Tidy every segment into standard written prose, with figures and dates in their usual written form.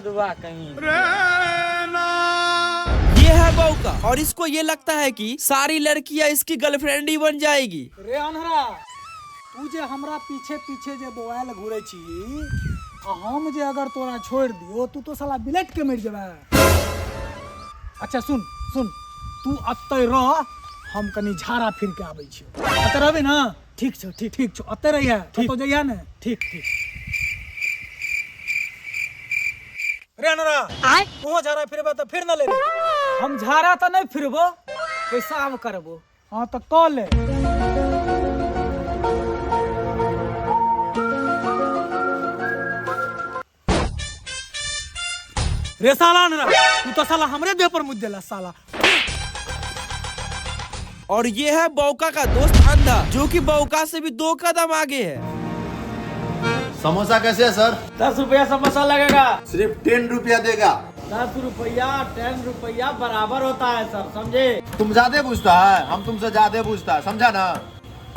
मर्दवा कहीं। ये है बौका और इसको ये लगता है कि सारी लड़कियां इसकी गर्लफ्रेंड ही बन जाएगी। रे अनहरा, तू जे हमरा पीछे पीछे जे बोआल घूरे छी, हम जे अगर तोरा छोड़ दियो तू तो साला बिलेट के मर जेबा। अच्छा सुन सुन, तू अत्ते रह, हम कनी झाड़ा फिर के आबै छी। अत्ते रहबे ना? ठीक छौ, ठीक छौ, अत्ते रहिया, तो जइया ने। ठीक। रे अनहरा, तू झाड़ा फिरबा तो फिर न ले रे। हम झाड़ा तो नहीं फिरबो, पेशाब करबो। हाँ तो क ले। रे साला अनहरा, तू तो साला हमरे देह पर मुझ देला साला। और ये है बौका का दोस्त अंधा, जो कि बौका से भी 2 कदम आगे है। समोसा कैसे है सर? 10 रुपया समोसा लगेगा। सिर्फ 10 रुपया देगा। 10 रुपया 10 रुपया बराबर होता है सर, समझे? तुम ज्यादा पूछता है, हम तुमसे ज्यादा पूछता है, समझा ना?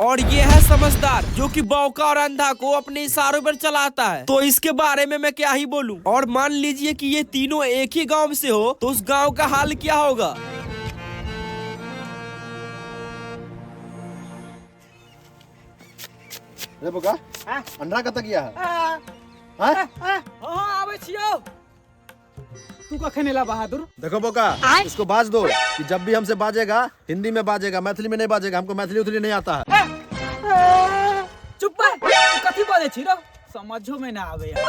और ये है समझदार, जो कि बौका और अंधा को अपने इशारों पर चलाता है। तो इसके बारे में मैं क्या ही बोलूं। और मान लीजिए कि ये तीनों एक ही गांव से हो, तो उस गांव का हाल क्या होगा। रे बोका, अंडा कत गया है? आवे छियो। तू कखन एला बहादुर? देखो बोका, इसको बाज दो कि जब भी हमसे बाजेगा हिंदी में बाजेगा, मैथिली में नहीं बाजेगा। हमको मैथिली उथली नहीं आता है। चुप है, तू कथी बोले छी रो? समझो में ना आवे यार।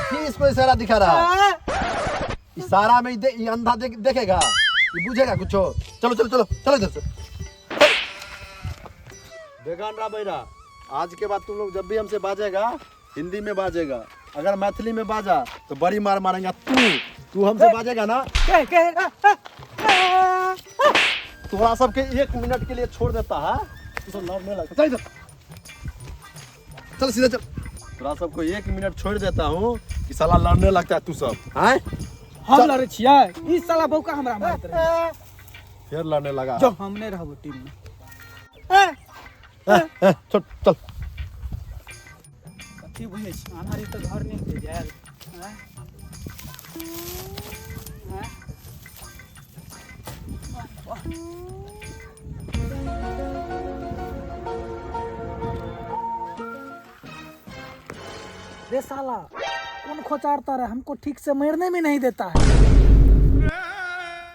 फिर इसको इशारा दिखा रहा है। इशारा में ये अंधा देखेगा, ये बुझेगा कुछ। चलो इधर से। देखा अंडा बैरा, आज के बाद तुम लोग जब भी हमसे बाजेगा हिंदी में बाजेगा। अगर मैथिली में बाजा तो बड़ी मार मारेंगे। तू हमसे बाजेगा ना, थोड़ा सबके 1 मिनट के लिए छोड़ देता है। तू सब लड़ने लगता। चल इधर, चल सीधे चल। थोड़ा सबको 1 मिनट छोड़ देता हूँ कि साला लड़ने लगता है। तू सब हैं? हम लड़े छियै, ई साला बौका हमरा मारत रहे। फिर लड़ने लगा। जो हमने रहबो टीम में। चल। कथी बोले छी? हमारी तो घर नहीं दे जाए। रे साला, कौन खोचारता रहा? हमको ठीक से मरने में नहीं देता है।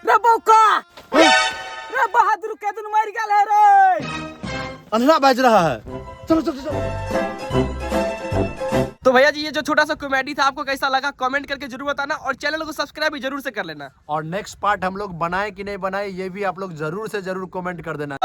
रे बौका, रे बहादुर के दिन मर गया है रे। अंधेरा बज रहा है। चलो। तो भैया जी, ये जो छोटा सा कॉमेडी था आपको कैसा लगा कमेंट करके जरूर बताना, और चैनल को सब्सक्राइब भी जरूर से कर लेना। और नेक्स्ट पार्ट हम लोग बनाए कि नहीं बनाए ये भी आप लोग जरूर से जरूर कमेंट कर देना।